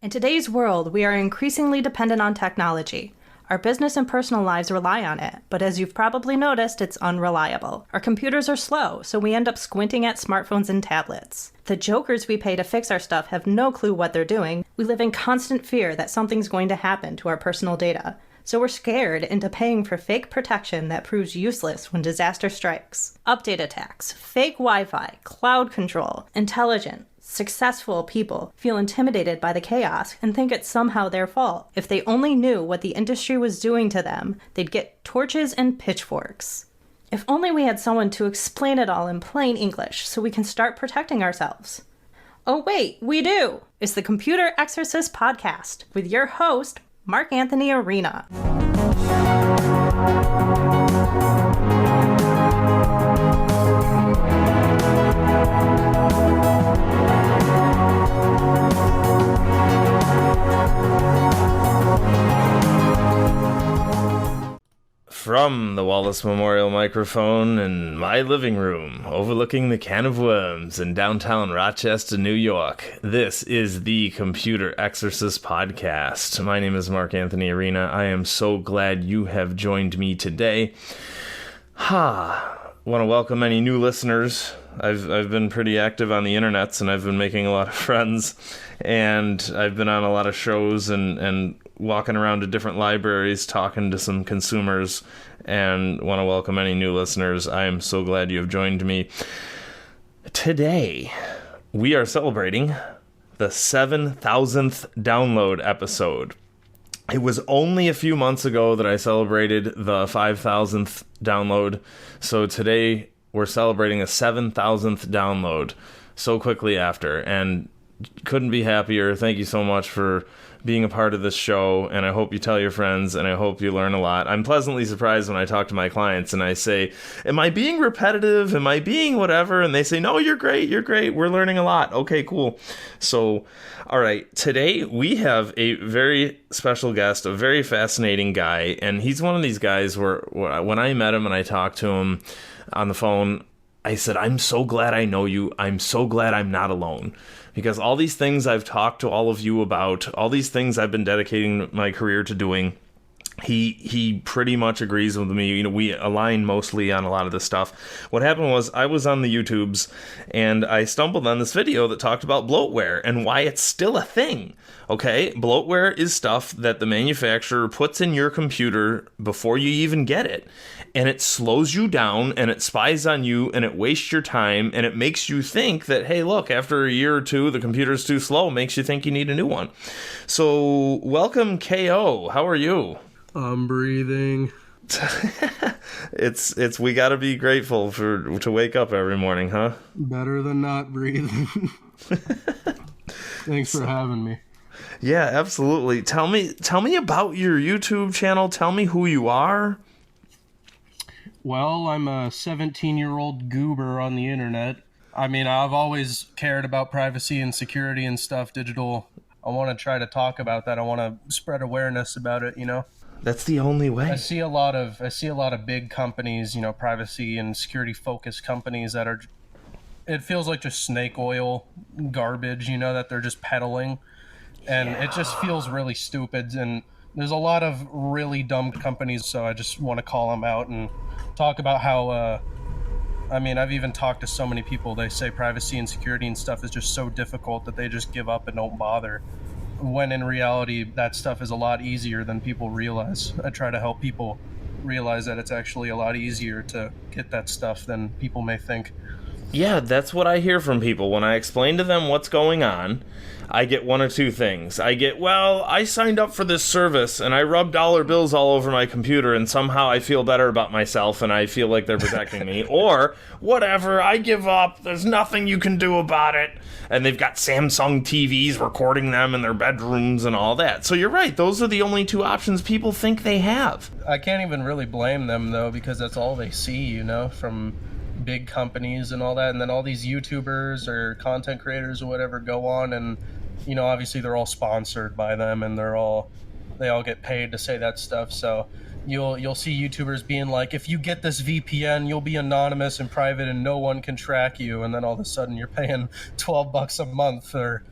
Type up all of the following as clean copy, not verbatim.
In today's world, we are increasingly dependent on technology. Our business and personal lives rely on it, but as you've probably noticed, it's unreliable. Our computers are slow, so we end up squinting at smartphones and tablets. The jokers we pay to fix our stuff have no clue what they're doing. We live in constant fear that something's going to happen to our personal data. So we're scared into paying for fake protection that proves useless when disaster strikes. Update attacks, fake Wi-Fi, cloud control, intelligent, successful people feel intimidated by the chaos and think it's somehow their fault. If they only knew what the industry was doing to them, they'd get torches and pitchforks. If only we had someone to explain it all in plain English so we can start protecting ourselves. Oh wait, we do! It's the Computer Exorcist Podcast with your host, Mark Anthony Arena. From the Wallace Memorial microphone in my living room, overlooking the can of worms in downtown Rochester, New York, this is the Computer Exorcist Podcast. My name is Mark Anthony Arena. I am so glad you have joined me today. Want to welcome any new listeners. I've been pretty active on the internets, and I've been making a lot of friends, and I've been on a lot of shows and walking around to different libraries, talking to some consumers, and want to welcome any new listeners. I am so glad you have joined me. Today, we are celebrating the 7,000th download episode. It was only a few months ago that I celebrated the 5,000th download, so today we're celebrating a 7,000th download so quickly after, and couldn't be happier. Thank you so much for being a part of this show, and I hope you tell your friends, and I hope you learn a lot. I'm pleasantly surprised when I talk to my clients and I say, am I being repetitive? Am I being whatever? And they say, no, you're great, we're learning a lot. Okay, cool. So, all right, today we have a very special guest, a very fascinating guy, and he's one of these guys where when I met him and I talked to him on the phone, I said, I'm so glad I know you. I'm so glad I'm not alone. Because all these things I've talked to all of you about, all these things I've been dedicating my career to doing, he pretty much agrees with me. You know, we align mostly on a lot of this stuff. What happened was I was on the YouTubes and I stumbled on this video that talked about bloatware and why it's still a thing. Okay, bloatware is stuff that the manufacturer puts in your computer before you even get it. And it slows you down, and it spies on you, and it wastes your time, and it makes you think that, hey, look, after a year or two, the computer's too slow, makes you think you need a new one. So, welcome, KO. How are you? I'm breathing. It's we gotta be grateful to wake up every morning, huh? Better than not breathing. Thanks for having me. Yeah, absolutely. Tell me about your YouTube channel. Tell me who you are. Well, I'm a 17-year-old goober on the internet. I mean, I've always cared about privacy and security and stuff, digital. I want to try to talk about that. I want to spread awareness about it, you know? That's the only way. I see a lot of big companies, you know, privacy and security focused companies that are, it feels like just snake oil garbage, you know, that they're just peddling. And It just feels really stupid. And there's a lot of really dumb companies, so I just want to call them out and talk about how, I've even talked to so many people, they say privacy and security and stuff is just so difficult that they just give up and don't bother. When in reality, that stuff is a lot easier than people realize. I try to help people realize that it's actually a lot easier to get that stuff than people may think. Yeah, that's what I hear from people. When I explain to them what's going on, I get one or two things. I get, well, I signed up for this service and I rubbed dollar bills all over my computer and somehow I feel better about myself and I feel like they're protecting me. Or, whatever, I give up. There's nothing you can do about it. And they've got Samsung TVs recording them in their bedrooms and all that. So you're right. Those are the only two options people think they have. I can't even really blame them, though, because that's all they see, you know, from big companies and all that. And then all these YouTubers or content creators or whatever go on and, you know, obviously they're all sponsored by them and they all get paid to say that stuff. So you'll see YouTubers being like, if you get this VPN, you'll be anonymous and private and no one can track you. And then all of a sudden you're paying $12 a month or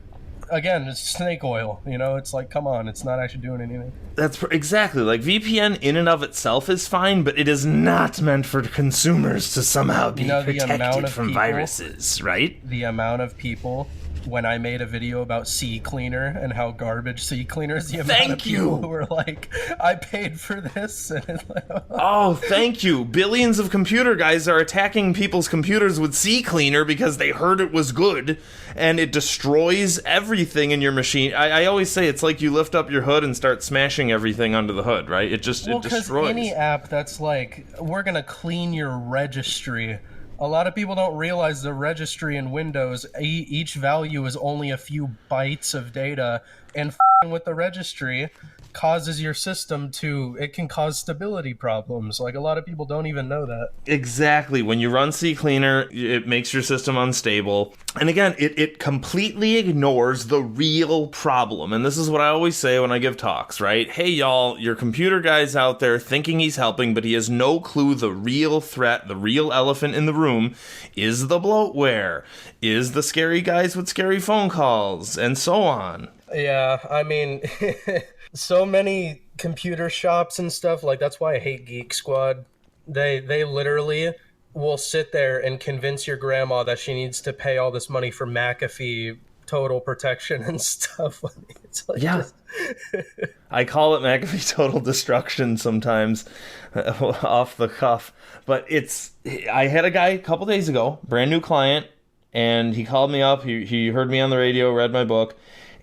again, it's snake oil. You know, it's like, come on, it's not actually doing anything. That's exactly, like, VPN in and of itself is fine, but it is not meant for consumers to somehow be protected from viruses, right? The amount of people, when I made a video about C Cleaner and how garbage C Cleaner is, the amount of people who were like, I paid for this. And it's like, oh, thank you. Billions of computer guys are attacking people's computers with C Cleaner because they heard it was good, and it destroys everything in your machine. I always say it's like you lift up your hood and start smashing everything under the hood, right? It destroys. Because any app that's like, we're going to clean your registry. A lot of people don't realize the registry in Windows, each value is only a few bytes of data, and with the registry causes your system it can cause stability problems. Like, a lot of people don't even know that. Exactly. When you run CCleaner, it makes your system unstable. And again, it completely ignores the real problem. And this is what I always say when I give talks, right? Hey, y'all, your computer guy's out there thinking he's helping, but he has no clue the real threat, the real elephant in the room is the bloatware, is the scary guys with scary phone calls, and so on. Yeah, I mean, so many computer shops and stuff, like, that's why I hate Geek Squad. They literally will sit there and convince your grandma that she needs to pay all this money for McAfee total protection and stuff. It's like, yeah. I call it McAfee total destruction sometimes, off the cuff. But I had a guy a couple days ago, brand new client, and he called me up. He heard me on the radio, read my book,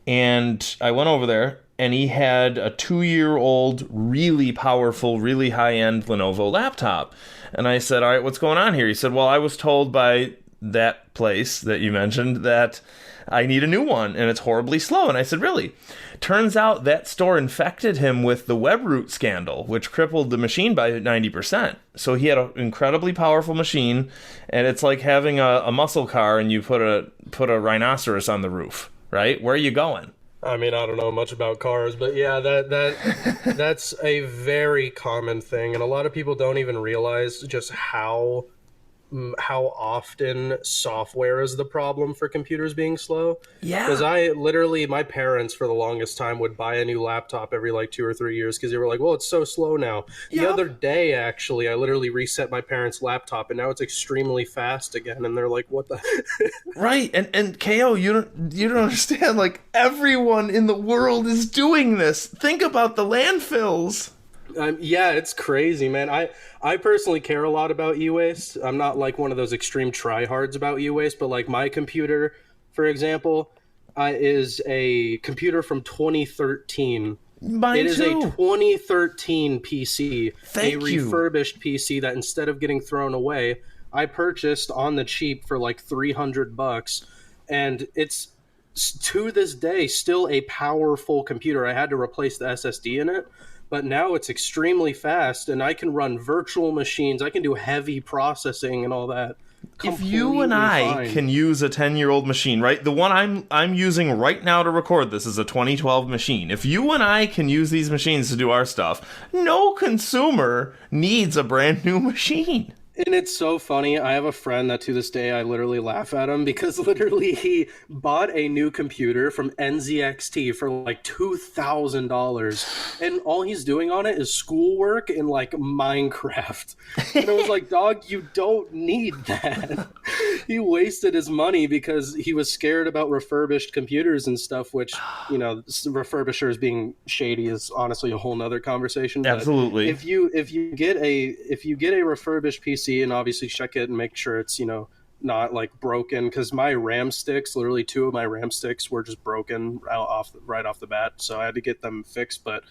and I went over there, and he had a 2-year-old, really powerful, really high-end Lenovo laptop. And I said, all right, what's going on here? He said, well, I was told by that place that you mentioned that I need a new one, and it's horribly slow. And I said, really? Turns out that store infected him with the webroot scandal, which crippled the machine by 90%. So he had an incredibly powerful machine, and it's like having a muscle car and you put a rhinoceros on the roof, right? Where are you going? I mean, I don't know much about cars, but yeah, that's a very common thing, and a lot of people don't even realize just how often software is the problem for computers being slow. Yeah. Because my parents for the longest time would buy a new laptop every like 2 or 3 years because they were like, well, it's so slow now. Yep. The other day, actually, I literally reset my parents' laptop and now it's extremely fast again. And they're like, what the? Right. And KO, you don't understand. Like, everyone in the world is doing this. Think about the landfills. Yeah, it's crazy, man. I personally care a lot about e-waste. I'm not like one of those extreme tryhards about e-waste, but like my computer, for example, is a computer from 2013. Mine It is too. a 2013 PC, Thank you. refurbished PC that instead of getting thrown away, I purchased on the cheap for like $300, and it's to this day still a powerful computer. I had to replace the SSD in it. But now it's extremely fast, and I can run virtual machines. I can do heavy processing and all that. If you and I can use a 10-year-old machine, right? The one I'm using right now to record this is a 2012 machine. If you and I can use these machines to do our stuff, no consumer needs a brand new machine. And it's so funny. I have a friend that to this day I literally laugh at him because literally he bought a new computer from NZXT for like $2,000, and all he's doing on it is schoolwork and like Minecraft. And I was like, dog, you don't need that. He wasted his money because he was scared about refurbished computers and stuff, which, you know, refurbishers being shady is honestly a whole nother conversation. But absolutely. If you get a refurbished PC, and obviously check it and make sure it's, you know, not like broken, because my RAM sticks, literally 2 of my RAM sticks were just broken right off the bat, so I had to get them fixed. But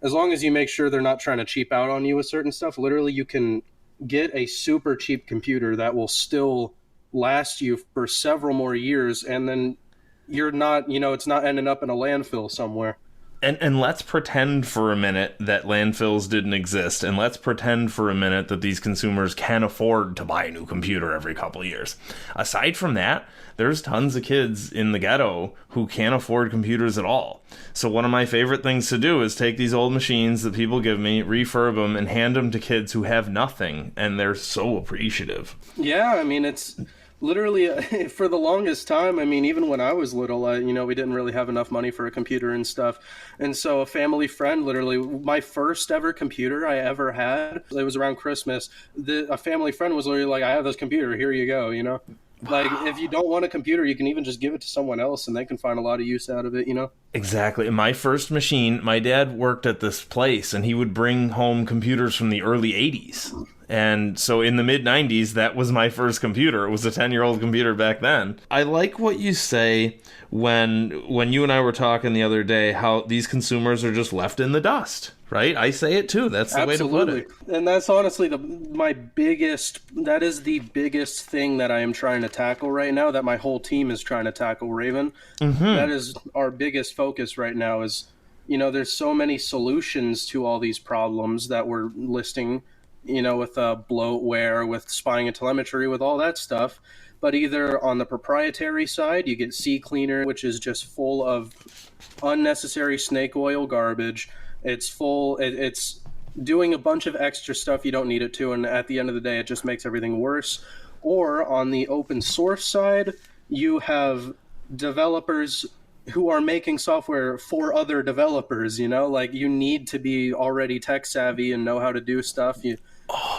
as long as you make sure they're not trying to cheap out on you with certain stuff, literally you can get a super cheap computer that will still last you for several more years, and then you're not, you know, it's not ending up in a landfill somewhere. And let's pretend for a minute that landfills didn't exist, and let's pretend for a minute that these consumers can afford to buy a new computer every couple of years. Aside from that, there's tons of kids in the ghetto who can't afford computers at all. So one of my favorite things to do is take these old machines that people give me, refurb them, and hand them to kids who have nothing, and they're so appreciative. Yeah, I mean, it's Literally, for the longest time, I mean, even when I was little, we didn't really have enough money for a computer and stuff. And so a family friend, literally, my first ever computer I ever had, it was around Christmas. A family friend was literally like, I have this computer, here you go, you know? Like, if you don't want a computer, you can even just give it to someone else and they can find a lot of use out of it, you know? Exactly. My first machine, my dad worked at this place and he would bring home computers from the early 80s. And so in the mid 90s, that was my first computer. It was a 10-year-old computer back then. I like what you say when you and I were talking the other day, how these consumers are just left in the dust, right? I say it too. That's the way to put it. And that's honestly that is the biggest thing that I am trying to tackle right now, that my whole team is trying to tackle, Raven. Mm-hmm. That is our biggest focus right now is, there's so many solutions to all these problems that we're listing, with bloatware, with spying and telemetry, with all that stuff. But either on the proprietary side, you get CCleaner, which is just full of unnecessary snake oil garbage. It's doing a bunch of extra stuff you don't need it to, and at the end of the day, it just makes everything worse. Or on the open source side, you have developers who are making software for other developers, like you need to be already tech savvy and know how to do stuff.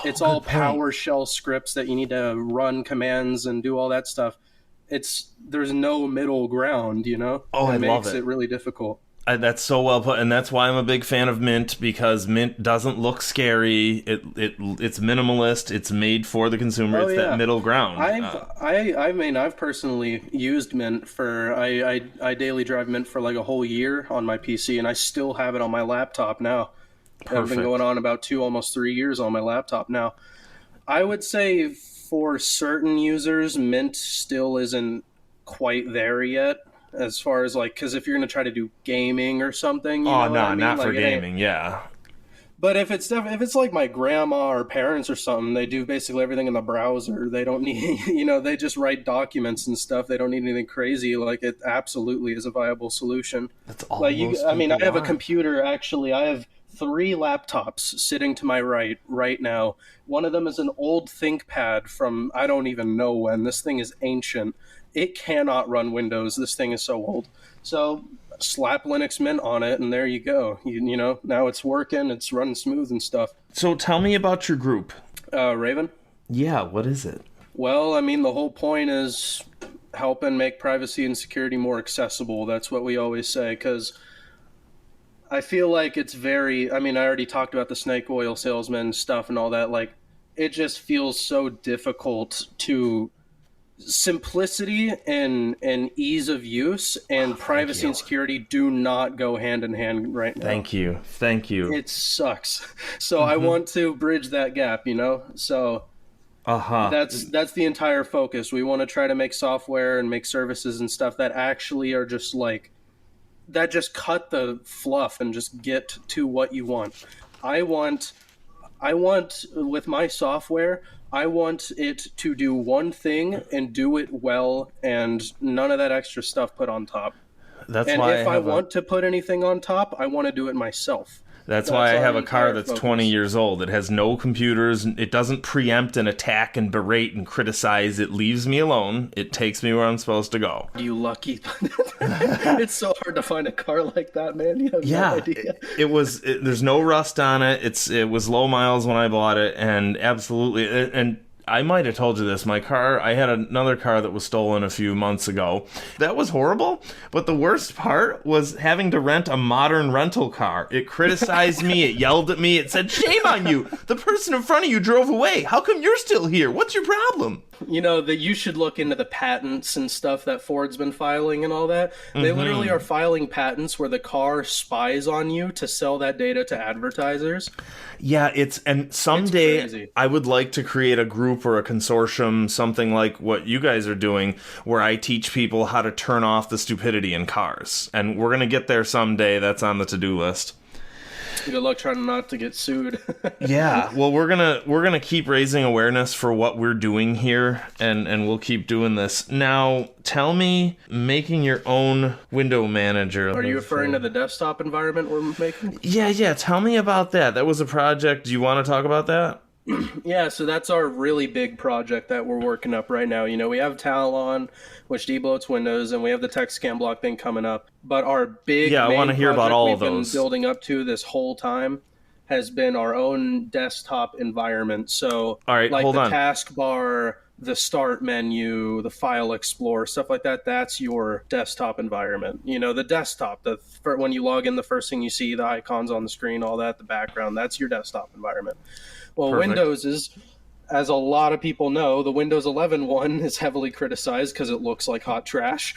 It's all PowerShell scripts that you need to run commands and do all that stuff. There's no middle ground, Oh, it love makes it really difficult. That's so well put, and that's why I'm a big fan of Mint, because Mint doesn't look scary. It's minimalist. It's made for the consumer. It's that middle ground. I've personally used Mint for I daily drive Mint for like a whole year on my PC, and I still have it on my laptop now. Perfect. I've been going on about 2, almost 3 years on my laptop now. I would say for certain users, Mint still isn't quite there yet. As far as because if you're going to try to do gaming or something, not for gaming, yeah. But if it's like my grandma or parents or something, they do basically everything in the browser. They don't need, they just write documents and stuff. They don't need anything crazy. It absolutely is a viable solution. That's almost I have a computer. Actually, I have 3 laptops sitting to my right now. One of them is an old ThinkPad from I don't even know when. This thing is ancient. It cannot run Windows. This thing is so old. So slap Linux Mint on it, and there you go. Now it's working. It's running smooth and stuff. So tell me about your group. Raven? Yeah, what is it? Well, the whole point is helping make privacy and security more accessible. That's what we always say, because I feel like it's very... I already talked about the snake oil salesman stuff and all that. It just feels so difficult to... Simplicity and ease of use and privacy and security do not go hand in hand right now. Thank you. It sucks. So I want to bridge that gap, So that's the entire focus. We want to try to make software and make services and stuff that actually are just that just cut the fluff and just get to what you want. I want with my software, I want it to do one thing and do it well, and none of that extra stuff put on top. If I want to put anything on top, I want to do it myself. That's why I have a car that's 20 years old. It has no computers. It doesn't preempt and attack and berate and criticize. It leaves me alone. It takes me where I'm supposed to go. You lucky. It's so hard to find a car like that, man. You have no idea. There's no rust on it. It was low miles when I bought it, and absolutely. And I might have told you this. I had another car that was stolen a few months ago. That was horrible, but the worst part was having to rent a modern rental car. It criticized me, it yelled at me, it said, "Shame on you! The person in front of you drove away. How come you're still here? What's your problem?" That you should look into the patents and stuff that Ford's been filing and all that. They literally are filing patents where the car spies on you to sell that data to advertisers. Yeah, and someday I would like to create a group or a consortium, something like what you guys are doing, where I teach people how to turn off the stupidity in cars. And we're going to get there someday. That's on the to-do list. Good luck trying not to get sued. Yeah, well, we're gonna keep raising awareness for what we're doing here, and we'll keep doing this. Now, tell me, making your own window manager. Are you referring to the desktop environment we're making? Yeah. Tell me about that. That was a project. Do you want to talk about that? Yeah, so that's our really big project that we're working up right now. We have Talon, which debloats Windows, and we have the text scan block thing coming up. But our big Yeah, I want main to hear about project all we've of been those. building up to this whole time has been our own desktop environment. So, All right, like hold the on. taskbar, the start menu, the file explorer, stuff like that, that's your desktop environment. The desktop, when you log in, the first thing you see, the icons on the screen, all that, the background, that's your desktop environment. Well, Perfect. Windows is, as a lot of people know, the Windows 11 one is heavily criticized because it looks like hot trash.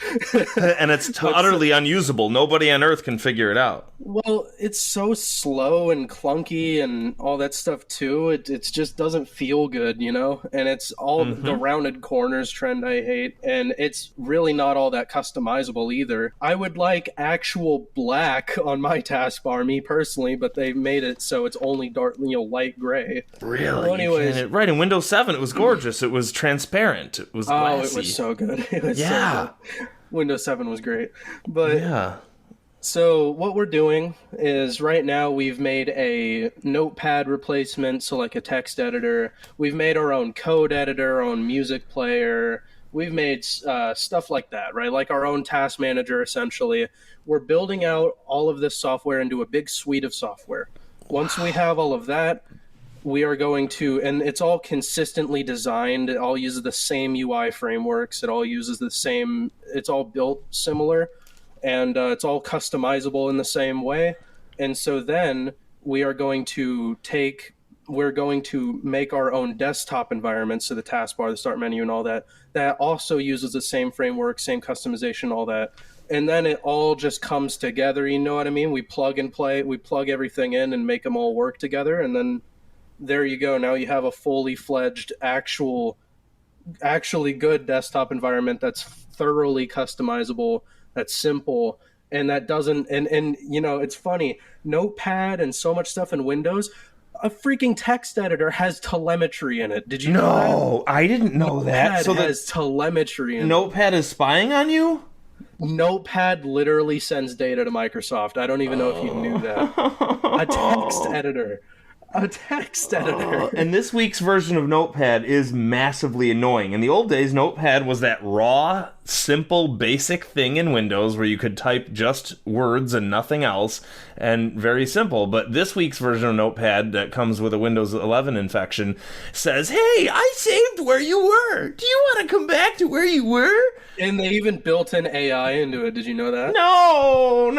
And it's utterly unusable. Nobody on Earth can figure it out. Well, it's so slow and clunky and all that stuff too. It just doesn't feel good, And it's all the rounded corners trend I hate, and it's really not all that customizable either. I would like actual black on my taskbar, me personally, but they made it so it's only dark, light gray. Really? Well, anyways, Right, in Windows 7 it was gorgeous. It was transparent. It was glassy. it was so good. It was Yeah. so good. Windows 7 was great. But Yeah. so what we're doing is right now we've made a Notepad replacement, so like a text editor. We've made our own code editor, our own music player. We've made stuff like that, right? Like our own task manager, essentially. We're building out all of this software into a big suite of software. Once we have all of that, we are going to, and it's all consistently designed. It all uses the same UI frameworks. It all uses the same, it's all built similar. And it's all customizable in the same way. And so then we're going to make our own desktop environment, so the taskbar, the start menu, and all that also uses the same framework, same customization, all that. And then it all just comes together, you know what I mean? We plug and play, we plug everything in and make them all work together, and then there you go. Now you have a fully fledged, actually good desktop environment that's thoroughly customizable, that's simple, and that doesn't, and it's funny, Notepad and so much stuff in Windows, a freaking text editor has telemetry in it. Did you know that? No, I didn't know that. So has telemetry in Notepad is spying on you? Notepad literally sends data to Microsoft. I don't even know if you knew that. A text editor. A text editor. And this week's version of Notepad is massively annoying. In the old days, Notepad was that raw, simple, basic thing in Windows where you could type just words and nothing else, and very simple. But this week's version of Notepad that comes with a Windows 11 infection says, hey, I saved where you were. Do you want to come back to where you were? And they even built in AI into it. Did you know that? No.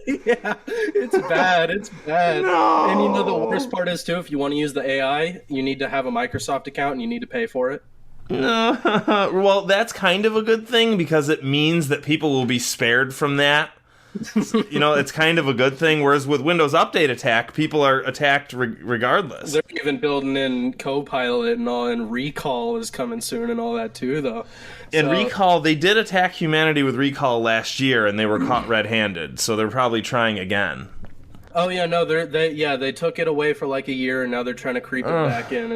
Yeah, it's bad. It's bad. No. And the worst part is, too, if you want to use the AI, you need to have a Microsoft account and you need to pay for it. Well, that's kind of a good thing because it means that people will be spared from that. It's kind of a good thing. Whereas with Windows Update attack, people are attacked regardless. They're even building in Copilot and all, and Recall is coming soon and all that too, though. And Recall, they did attack humanity with Recall last year, and they were caught red-handed. So they're probably trying again. Oh yeah, no, they took it away for like a year, and now they're trying to creep it back in.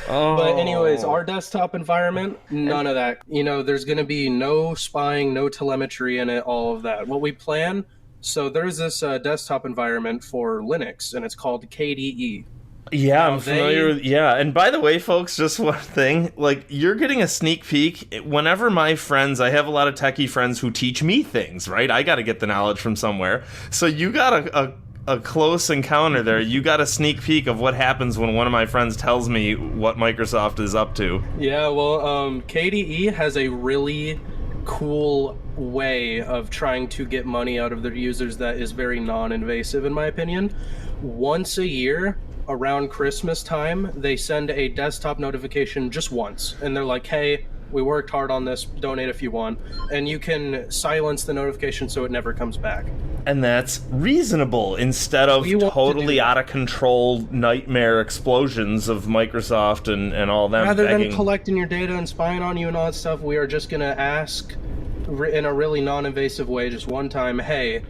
But anyways, our desktop environment, none of that. There's going to be no spying, no telemetry in it, all of that. What we plan, so there's this desktop environment for Linux, and it's called KDE. Yeah, I'm familiar with. Yeah, and by the way, folks, just one thing. Like, you're getting a sneak peek. Whenever my friends, I have a lot of techie friends who teach me things, right? I got to get the knowledge from somewhere. So you got a close encounter there. You got a sneak peek of what happens when one of my friends tells me what Microsoft is up to. Yeah, well, KDE has a really cool way of trying to get money out of their users that is very non-invasive, in my opinion. Once a year, around Christmas time, they send a desktop notification just once, and they're like, hey, we worked hard on this, donate if you want, and you can silence the notification so it never comes back. And that's reasonable instead of totally out of control nightmare explosions of Microsoft and all them. Rather begging. than collecting your data and spying on you and all that stuff, we are just going to ask in a really non-invasive way, just one time, hey,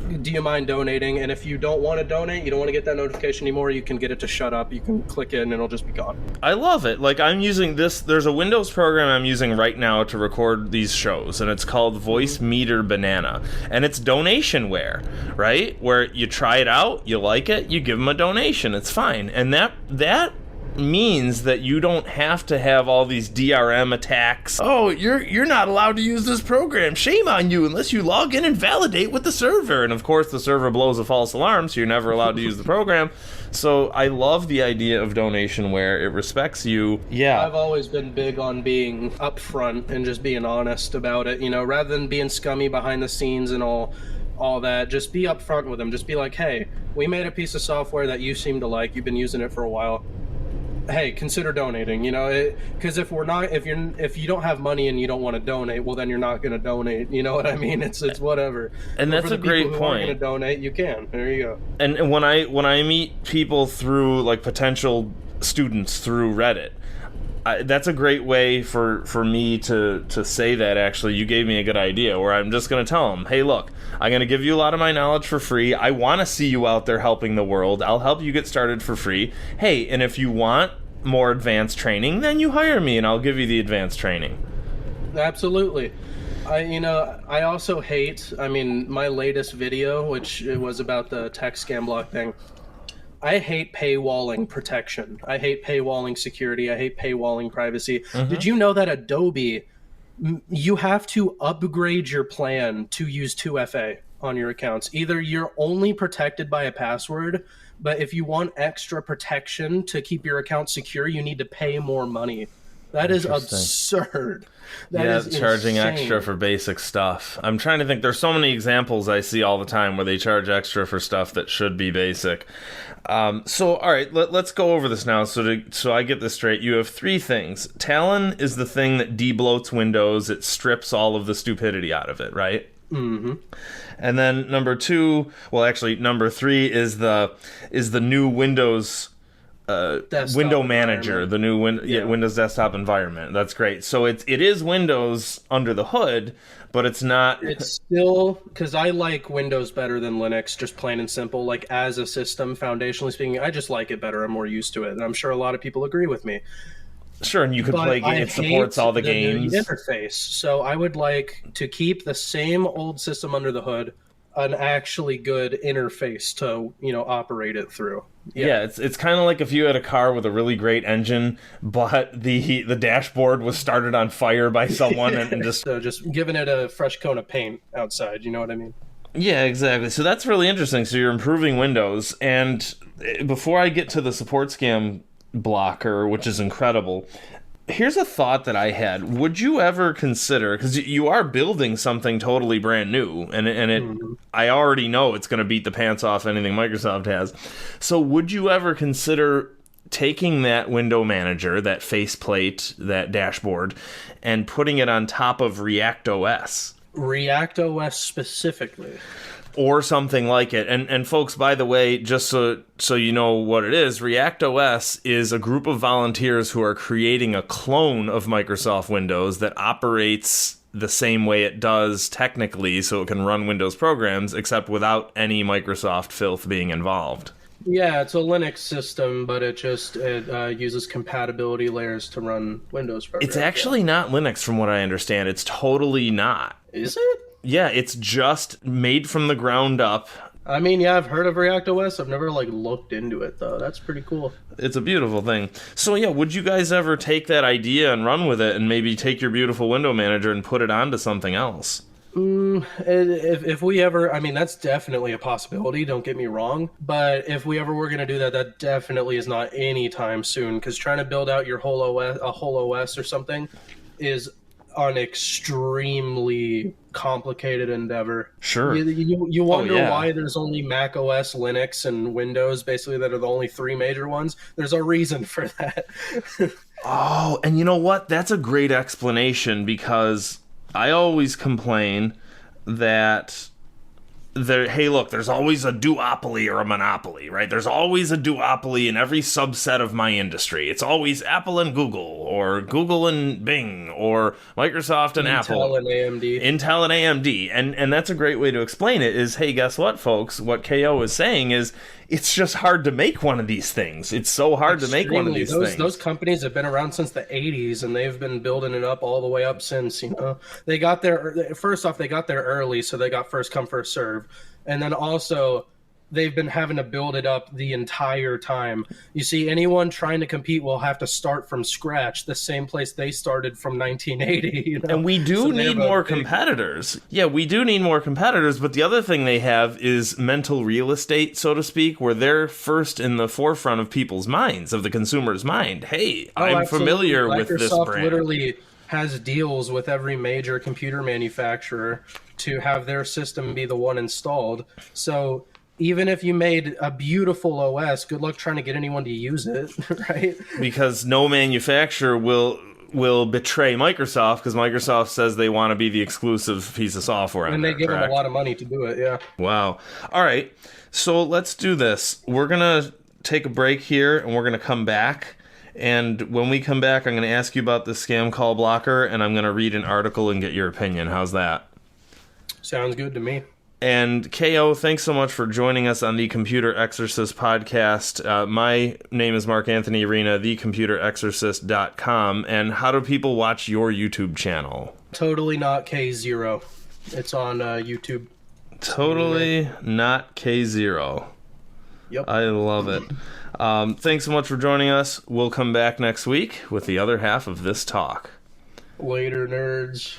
do you mind donating? And if you don't want to donate, you don't want to get that notification anymore, you can get it to shut up. You can click it and it'll just be gone. I love it. Like, I'm using this, there's a Windows program I'm using right now to record these shows, and it's called Voice Meter Banana, and it's donationware, right? Where you try it out, you like it, you give them a donation, it's fine. And that means that you don't have to have all these DRM attacks. Oh, you're not allowed to use this program. Shame on you unless you log in and validate with the server. And of course the server blows a false alarm, so you're never allowed to use the program. So I love the idea of donationware. It respects you. Yeah. I've always been big on being upfront and just being honest about it, you know, rather than being scummy behind the scenes and all that. Just be upfront with them. Just be like, hey, we made a piece of software that you seem to like. You've been using it for a while. Hey, consider donating, you know, because if you don't have money and you don't want to donate, well, then you're not going to donate. You know what I mean? It's whatever. And that's a great point. Going to donate, you can. There you go. And when I meet people through, like, potential students through Reddit, that's a great way for me to say that. Actually, you gave me a good idea where I'm just going to tell them, hey, look, I'm going to give you a lot of my knowledge for free. I want to see you out there helping the world. I'll help you get started for free. Hey, and if you want more advanced training, then you hire me and I'll give you the advanced training. Absolutely. I also hate, my latest video, which it was about the tech scam block thing. I hate paywalling protection. I hate paywalling security. I hate paywalling privacy. Mm-hmm. Did you know that Adobe, you have to upgrade your plan to use 2FA on your accounts? Either you're only protected by a password, but if you want extra protection to keep your account secure, you need to pay more money. That is absurd. That is charging insane. Extra for basic stuff. I'm trying to think. There's so many examples I see all the time where they charge extra for stuff that should be basic. So, all right, let's go over this now. So I get this straight. You have three things. Talon is the thing that debloats Windows. It strips all of the stupidity out of it, right? Mm-hmm. And then number three is the new Windows window manager, the new Windows desktop environment. That's great. So it is Windows under the hood, but it's not. It's still, because I like Windows better than Linux, just plain and simple. Like, as a system, foundationally speaking, I just like it better. I'm more used to it, and I'm sure a lot of people agree with me. Sure, and you could play games. It supports all the games. Interface. So I would like to keep the same old system under the hood, an actually good interface to operate it through. Yeah, it's kind of like if you had a car with a really great engine, but the dashboard was started on fire by someone and just so just giving it a fresh coat of paint outside. You know what I mean? Yeah, exactly. So that's really interesting. So you're improving Windows, and before I get to the support scam blocker, which is incredible, here's a thought that I had. Would you ever consider, because you are building something totally brand new, and I already know it's going to beat the pants off anything Microsoft has. So would you ever consider taking that window manager, that faceplate, that dashboard, and putting it on top of React OS? React OS specifically. Or something like it. And folks, by the way, just so you know what it is, React OS is a group of volunteers who are creating a clone of Microsoft Windows that operates the same way it does technically, so it can run Windows programs, except without any Microsoft filth being involved. Yeah, it's a Linux system, but it uses compatibility layers to run Windows programs. It's actually not Linux, from what I understand. It's totally not. Is it? Yeah, it's just made from the ground up. I mean, yeah, I've heard of React OS. I've never, looked into it, though. That's pretty cool. It's a beautiful thing. So, yeah, would you guys ever take that idea and run with it and maybe take your beautiful window manager and put it onto something else? If we ever, that's definitely a possibility, don't get me wrong. But if we ever were going to do that, that definitely is not anytime soon, because trying to build out your whole OS or something is an extremely complicated endeavor. Sure. You wonder why there's only Mac OS, Linux, and Windows, basically, that are the only three major ones. There's a reason for that. Oh, and you know what? That's a great explanation, because I always complain that hey, look, there's always a duopoly or a monopoly, right? There's always a duopoly in every subset of my industry. It's always Apple and Google, or Google and Bing, or Microsoft and Apple. Intel and AMD. Intel and AMD. And that's a great way to explain it is, hey, guess what, folks? What KO is saying is, it's just hard to make one of these things. It's so hard to make one of these things. Those companies have been around since the 80s, and they've been building it up all the way up since, They got there, first off, they got there early, so they got first come, first serve. And then also, they've been having to build it up the entire time. You see, anyone trying to compete will have to start from scratch, the same place they started from 1980. And we do need more competitors. Yeah, we do need more competitors, but the other thing they have is mental real estate, so to speak, where they're first in the forefront of people's minds, of the consumer's mind. Hey, I'm familiar with this brand. Microsoft literally has deals with every major computer manufacturer to have their system be the one installed. So even if you made a beautiful OS, good luck trying to get anyone to use it, right? Because no manufacturer will betray Microsoft, because Microsoft says they want to be the exclusive piece of software. And they give them a lot of money to do it, yeah. Wow. All right, so let's do this. We're going to take a break here, and we're going to come back. And when we come back, I'm going to ask you about the scam call blocker, and I'm going to read an article and get your opinion. How's that? Sounds good to me. And KO, thanks so much for joining us on the Computer Exorcist podcast. My name is Mark Anthony Arena, thecomputerexorcist.com. And how do people watch your YouTube channel? Totally Not K0. It's on YouTube. Totally Not K0. Yep. I love it. Thanks so much for joining us. We'll come back next week with the other half of this talk. Later, nerds.